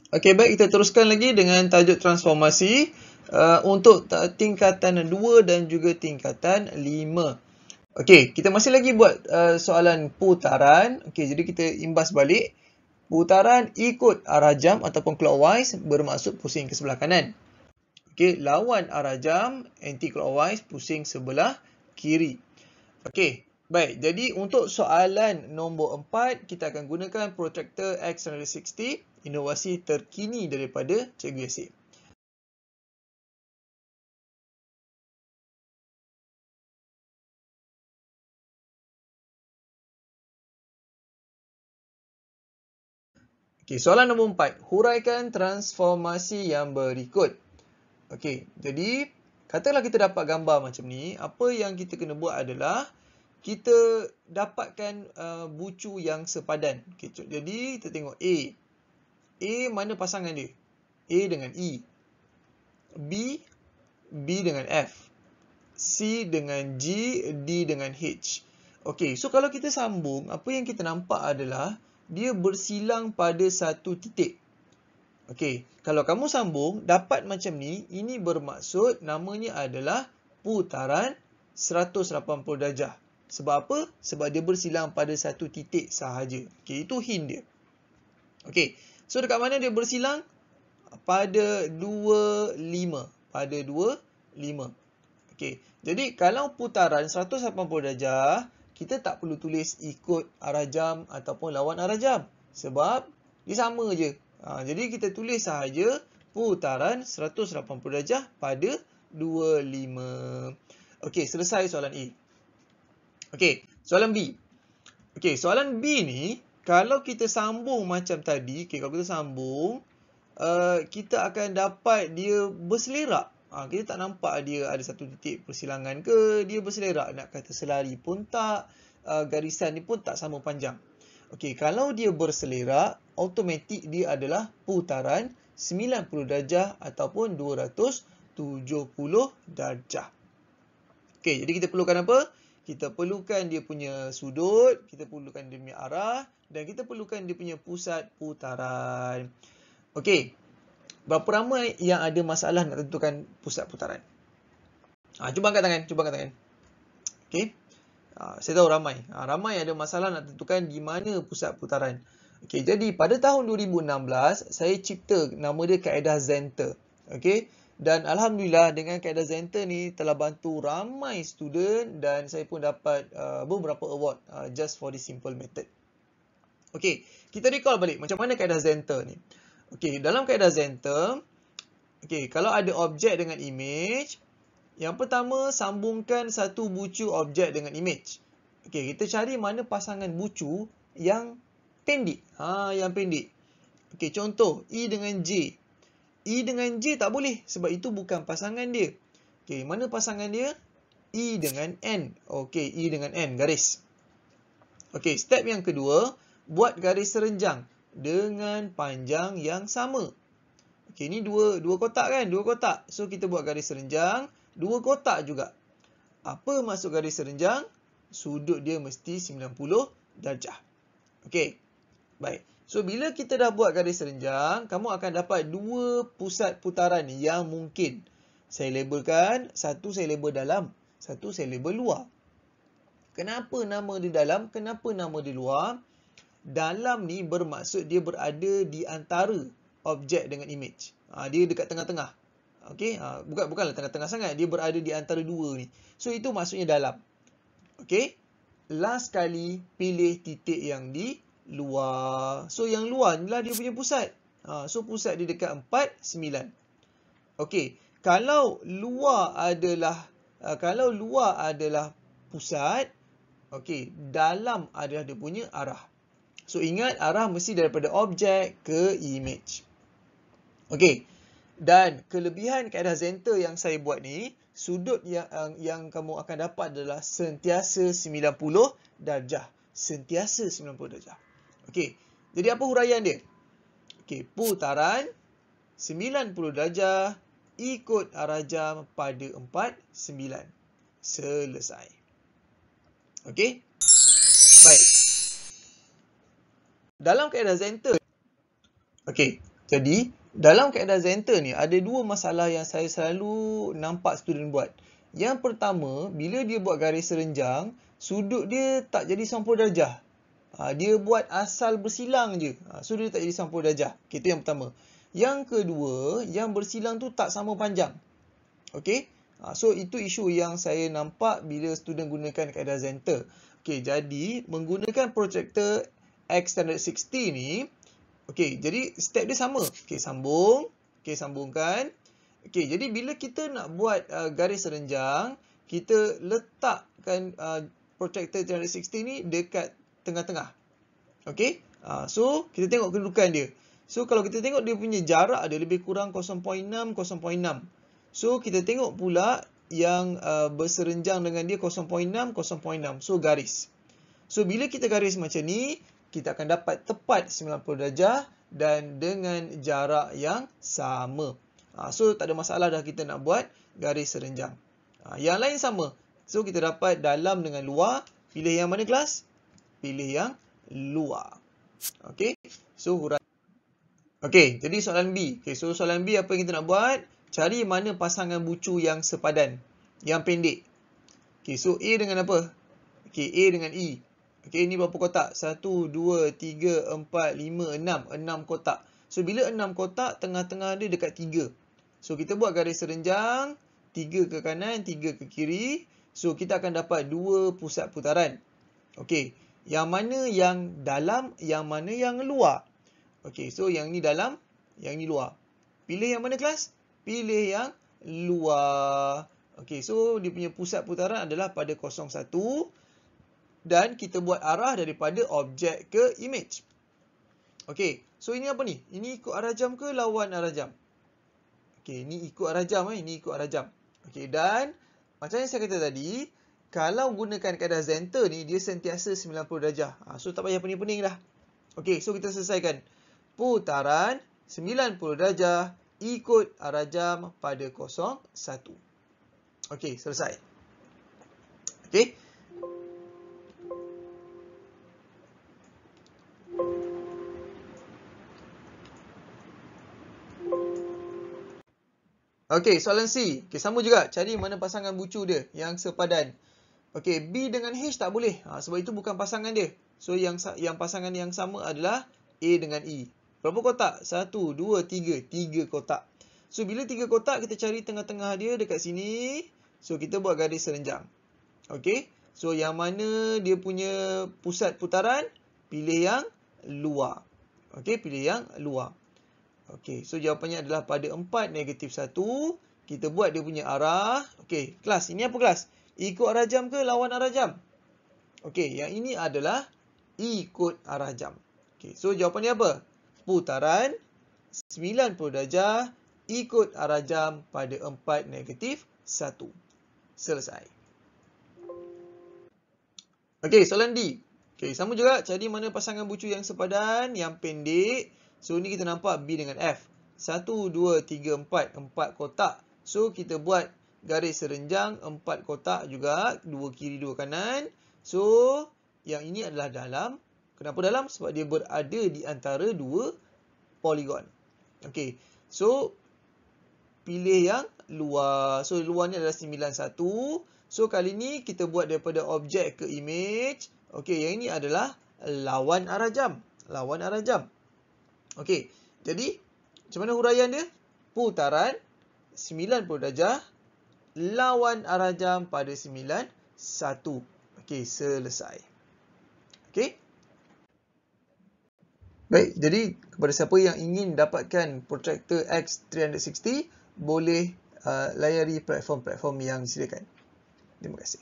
Okey, baik, kita teruskan lagi dengan tajuk transformasi untuk tingkatan 2 dan juga tingkatan 5. Okey, kita masih lagi buat soalan putaran. Okey, jadi kita imbas balik. Putaran ikut arah jam ataupun clockwise bermaksud pusing ke sebelah kanan. Okey, lawan arah jam anti-clockwise pusing sebelah kiri. Okey, baik. Jadi untuk soalan nombor 4, kita akan gunakan protractor X360, inovasi terkini daripada Cikgu Yasir. Okey, soalan nombor 4. Huraikan transformasi yang berikut. Okey, jadi katalah kita dapat gambar macam ni, apa yang kita kena buat adalah kita dapatkan bucu yang sepadan. Okay, jadi kita tengok A. A mana pasangan dia? A dengan E. B dengan F. C dengan G, D dengan H. Okey, so kalau kita sambung, apa yang kita nampak adalah dia bersilang pada satu titik. Okey, kalau kamu sambung, dapat macam ni, ini bermaksud namanya adalah putaran 180 darjah. Sebab apa? Sebab dia bersilang pada satu titik sahaja. Okey, itu hint dia. Okey, so dekat mana dia bersilang? Pada 25. Pada 25. Okey, jadi kalau putaran 180 darjah, kita tak perlu tulis ikut arah jam ataupun lawan arah jam. Sebab dia sama je. Jadi kita tulis sahaja putaran 180 darjah pada 25. Okey, selesai soalan A. Okey, soalan B. Okey, soalan B ni, kalau kita sambung macam tadi, kalau kita sambung, kita akan dapat dia berselerak. Kita tak nampak dia ada satu titik persilangan ke, dia berselerak. Nak kata selari pun tak, garisan ni pun tak sama panjang. Okey, kalau dia berselerak, automatik dia adalah putaran 90 darjah ataupun 270 darjah. Okey, jadi kita perlukan apa? Kita perlukan dia punya sudut, kita perlukan dia punya arah, dan kita perlukan dia punya pusat putaran. Okey, berapa ramai yang ada masalah nak tentukan pusat putaran? Cuba angkat tangan. Okey. Saya tahu ramai. Ramai ada masalah nak tentukan di mana pusat putaran. Okey, jadi pada tahun 2016, saya cipta nama dia kaedah Zenter. Okey. Dan alhamdulillah dengan kaedah Zenter ni telah bantu ramai student dan saya pun dapat beberapa award just for this simple method. Okey, kita recall balik macam mana kaedah Zenter ni. Okey, dalam kaedah Zenter, okey, kalau ada objek dengan image, yang pertama sambungkan satu bucu objek dengan image. Okey, kita cari mana pasangan bucu yang pendek. Yang pendek. Okey, contoh E dengan J. E dengan J tak boleh sebab itu bukan pasangan dia. Okey, mana pasangan dia? E dengan N. Okey, E dengan N, garis. Okey, step yang kedua, buat garis serenjang dengan panjang yang sama. Okey, ni dua kotak kan? Dua kotak. So, kita buat garis serenjang, dua kotak juga. Apa maksud garis serenjang? Sudut dia mesti 90 darjah. Okey, baik. So, bila kita dah buat garis serenjang, kamu akan dapat dua pusat putaran yang mungkin. Saya labelkan, satu saya label dalam, satu saya label luar. Kenapa nama dia dalam? Kenapa nama dia luar? Dalam ni bermaksud dia berada di antara objek dengan image. Dia dekat tengah-tengah. Okey, bukanlah tengah-tengah sangat, dia berada di antara dua ni. So itu maksudnya dalam. Okey. Last kali pilih titik yang di luar. So yang luar inilah dia punya pusat. So pusat dia dekat 4, 9. Okey, kalau luar adalah pusat, okey, dalam adalah dia punya arah. So ingat arah mesti daripada objek ke image. Okey. Dan kelebihan kaedah Zenter yang saya buat ni, sudut yang kamu akan dapat adalah sentiasa 90 darjah. Sentiasa 90 darjah. Okey. Jadi apa huraian dia? Okey, putaran 90 darjah ikut arah jam pada 4, 9. Selesai. Okey. Baik. Dalam kaedah Zenter, okey, Jadi, dalam kaedah Zenter ni, ada dua masalah yang saya selalu nampak student buat. Yang pertama, bila dia buat garis serenjang, sudut dia tak jadi 90 darjah. Dia buat asal bersilang je. So, dia tak jadi 90 darjah. Okay, itu yang pertama. Yang kedua, yang bersilang tu tak sama panjang. Okay. So, itu isu yang saya nampak bila student gunakan kaedah Zenter. Okay, jadi menggunakan protractor X360 ni, okay, jadi step dia sama. Okay, sambung. Okay, sambungkan. Okay, jadi bila kita nak buat garis serenjang, kita letakkan protractor 360 ni dekat tengah-tengah. Okay, so kita tengok kedudukan dia. So, kalau kita tengok dia punya jarak dia lebih kurang 0.6, 0.6. So, kita tengok pula yang berserenjang dengan dia 0.6, 0.6. So, garis. So, bila kita garis macam ni, kita akan dapat tepat 90 darjah dan dengan jarak yang sama. So, tak ada masalah dah kita nak buat garis serenjang. Yang lain sama. So, kita dapat dalam dengan luar. Pilih yang mana kelas? Pilih yang luar. Okay. So, huraian. Okay, jadi soalan B. Okay, so soalan B apa yang kita nak buat? Cari mana pasangan bucu yang sepadan, yang pendek. Okay, so A dengan apa? Okay, A dengan E. Okay, ini berapa kotak? 1, 2, 3, 4, 5, 6. 6 kotak. So, bila 6 kotak, tengah-tengah dia dekat 3. So, kita buat garis serenjang. 3 ke kanan, 3 ke kiri. So, kita akan dapat 2 pusat putaran. Okay, yang mana yang dalam, yang mana yang luar. Okay, so yang ni dalam, yang ni luar. Pilih yang mana kelas? Pilih yang luar. Okay, so dia punya pusat putaran adalah pada 01. Dan kita buat arah daripada objek ke image. Okay, so ini apa ni? Ini ikut arah jam ke lawan arah jam? Okay, ini ikut arah jam. Ini ikut arah jam. Okay, dan macam yang saya kata tadi, kalau gunakan kaedah Zenter ni, dia sentiasa 90 darjah. So, tak payah pening-pening dah. Okay, so kita selesaikan. Putaran 90 darjah ikut arah jam pada 01. Okey, selesai. Okey. Okey, soalan C. Okey, sama juga. Cari mana pasangan bucu dia yang sepadan. Okey, B dengan H tak boleh. Sebab itu bukan pasangan dia. So, yang pasangan yang sama adalah A dengan E. Berapa kotak? 1, 2, 3. 3 kotak. So, bila 3 kotak, kita cari tengah-tengah dia dekat sini. So, kita buat garis serenjang. Okey. So, yang mana dia punya pusat putaran? Pilih yang luar. Okey, pilih yang luar. Okey, so jawapannya adalah pada 4, -1. Kita buat dia punya arah. Okey, kelas. Ini apa kelas? Ikut arah jam ke lawan arah jam? Okey, yang ini adalah ikut arah jam. Okey, so jawapannya apa? Putaran 90 darjah ikut arah jam pada 4, -1. Selesai. Okey, soalan D. Okey, sama juga. Cari mana pasangan bucu yang sepadan, yang pendek. So, ni kita nampak B dengan F. 1, 2, 3, 4. 4 kotak. So, kita buat garis serenjang 4 kotak juga. 2 kiri, 2 kanan. So, yang ini adalah dalam. Kenapa dalam? Sebab dia berada di antara 2 poligon. Okey. So, pilih yang luar. So, luar ni adalah 91. So, kali ni kita buat daripada objek ke image. Okey, yang ini adalah lawan arah jam. Lawan arah jam. Okey. Jadi, macam mana huraian dia? Putaran 90 darjah lawan arah jam pada 91. Okey, selesai. Okey. Baik, jadi kepada siapa yang ingin dapatkan protractor X360, boleh layari platform-platform yang disediakan. Terima kasih.